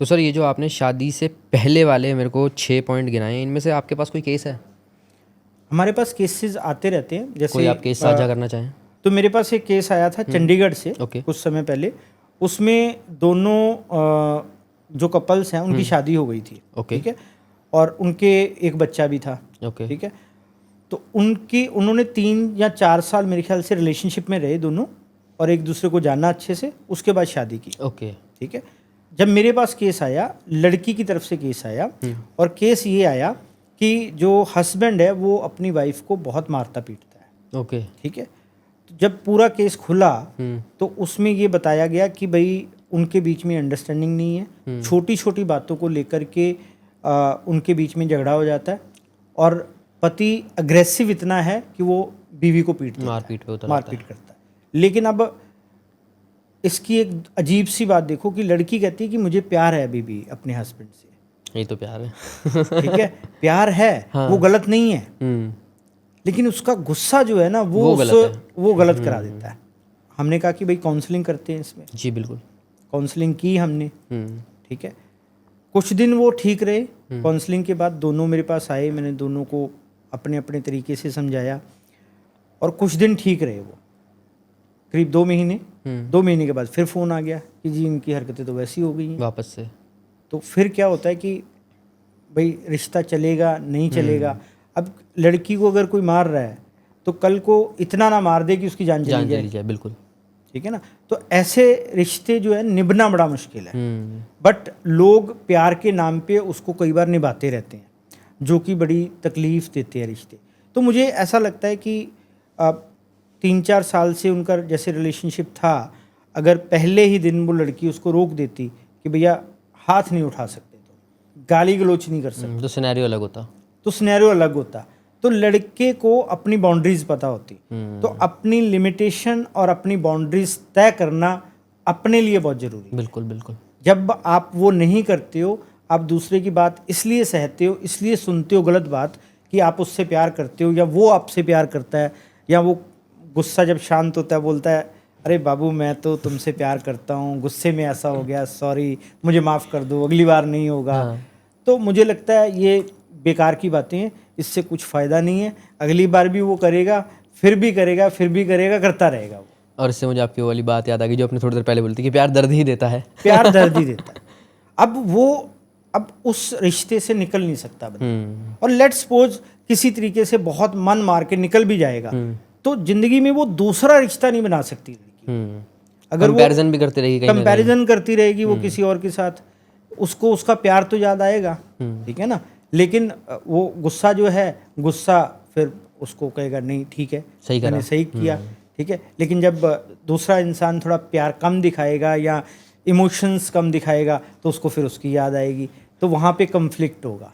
तो सर ये जो आपने शादी से पहले वाले मेरे को 6 पॉइंट गिनाए, इनमें से आपके पास कोई केस है? हमारे पास केसेस आते रहते हैं। जैसे कोई आप केस साझा करना चाहें? तो मेरे पास एक केस आया था चंडीगढ़ से ओके। कुछ समय पहले। उसमें दोनों जो कपल्स हैं उनकी शादी हो गई थी। ओके। ठीक है, और उनके एक बच्चा भी था। ओके। ठीक है, तो उन्होंने 3 या 4 साल मेरे ख्याल से रिलेशनशिप में रहे दोनों, और एक दूसरे को जाना अच्छे से, उसके बाद शादी की। ओके। ठीक है, जब मेरे पास केस आया, लड़की की तरफ से केस आया, और केस ये आया कि जो हस्बैंड है वो अपनी वाइफ को बहुत मारता पीटता है। ओके। ठीक है, तो जब पूरा केस खुला तो उसमें ये बताया गया कि भाई उनके बीच में अंडरस्टैंडिंग नहीं है, छोटी छोटी बातों को लेकर के उनके बीच में झगड़ा हो जाता है, और पति अग्रेसिव इतना है कि वो बीवी को मारपीट करता है। लेकिन अब इसकी एक अजीब सी बात देखो कि लड़की कहती है कि मुझे प्यार है अभी भी अपने हस्बैंड से। यही तो प्यार है। ठीक है, प्यार है, हाँ। वो गलत नहीं है, लेकिन उसका गुस्सा जो है ना वो गलत करा देता है। हमने कहा कि भाई काउंसलिंग करते हैं इसमें। जी बिल्कुल। काउंसलिंग की हमने। ठीक है, कुछ दिन वो ठीक रहे। काउंसलिंग के बाद दोनों मेरे पास आए, मैंने दोनों को अपने अपने तरीके से समझाया, और कुछ दिन ठीक रहे वो, करीब 2 महीने। 2 महीने के बाद फिर फ़ोन आ गया कि जी इनकी हरकतें तो वैसी हो गई हैं वापस से। तो फिर क्या होता है कि भाई रिश्ता चलेगा नहीं चलेगा। अब लड़की को अगर कोई मार रहा है तो कल को इतना ना मार दे कि उसकी जान चली जाए। बिल्कुल। ठीक है ना, तो ऐसे रिश्ते जो है निभना बड़ा मुश्किल है। बट लोग प्यार के नाम पे उसको कई बार निभाते रहते हैं, जो कि बड़ी तकलीफ़ देते हैं रिश्ते। तो मुझे ऐसा लगता है कि 3-4 साल से उनका जैसे रिलेशनशिप था, अगर पहले ही दिन वो लड़की उसको रोक देती कि भैया हाथ नहीं उठा सकते, तो गाली गलोच नहीं कर सकते, तो सिनेरियो अलग होता। तो लड़के को अपनी बाउंड्रीज पता होती। तो अपनी लिमिटेशन और अपनी बाउंड्रीज तय करना अपने लिए बहुत ज़रूरी है। बिल्कुल बिल्कुल। जब आप वो नहीं करते हो, आप दूसरे की बात इसलिए सहते हो, इसलिए सुनते हो गलत बात कि आप उससे प्यार करते हो या वो आपसे प्यार करता है, या वो गुस्सा जब शांत होता है बोलता है अरे बाबू मैं तो तुमसे प्यार करता हूँ, गुस्से में ऐसा हो गया, सॉरी मुझे माफ़ कर दो, अगली बार नहीं होगा। तो मुझे लगता है ये बेकार की बातें हैं, इससे कुछ फ़ायदा नहीं है। अगली बार भी वो करेगा, फिर भी करेगा, करता रहेगा वो। और इससे मुझे आपकी वाली बात याद आ गई जो आपने थोड़ी देर पहले बोली थी कि प्यार दर्द ही देता है। प्यार दर्द ही देता है। अब उस रिश्ते से निकल नहीं सकता बंदा। और लेट्स सपोज किसी तरीके से बहुत मन मार के निकल भी जाएगा, तो जिंदगी में वो दूसरा रिश्ता नहीं बना सकती लड़की। अगर कंपैरिजन भी करती रहेगी, कंपैरिजन करती रहेगी वो किसी और के साथ, उसको उसका प्यार तो याद आएगा। ठीक है ना, लेकिन वो गुस्सा जो है, गुस्सा फिर उसको कहेगा नहीं ठीक है मैंने सही किया। ठीक है, लेकिन जब दूसरा इंसान थोड़ा प्यार कम दिखाएगा या इमोशंस कम दिखाएगा तो उसको फिर उसकी याद आएगी, तो वहाँ पे कन्फ्लिक्ट होगा।